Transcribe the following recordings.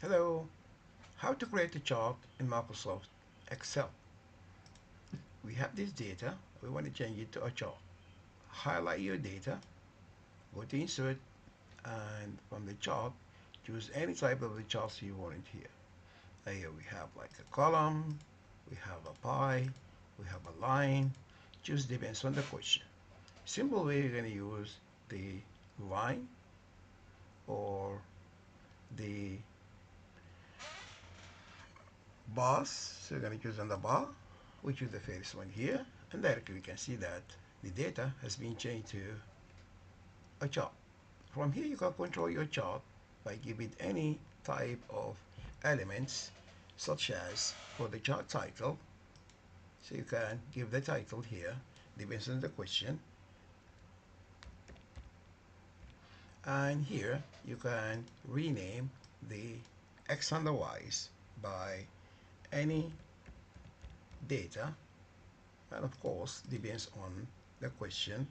Hello, how to create a chart in Microsoft Excel. We have this data, we want to change it to a chart. Highlight your data, go to insert, and from the chart, choose any type of the charts you want it here. Here we have like a column, we have a pie, we have a line, choose depends on the question. Simple way you're going to use the line or the bars. So we're going to choose on the bar. We choose the first one here, and directly we can see that the data has been changed to a chart. From here you can control your chart by giving any type of elements, such as for the chart title. So you can give the title here, depends on the question. And here you can rename the X and the Y's by any data, and of course depends on the question.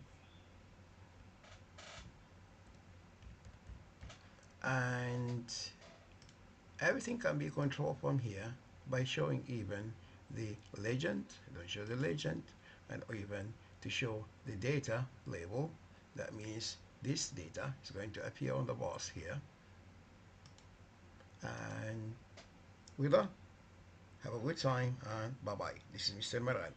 And everything can be controlled from here by showing even the legend, don't show the legend, and even to show the data label. That means this data is going to appear on the bars here. And we're done. Have a good time and bye bye. This is Mr. Maran.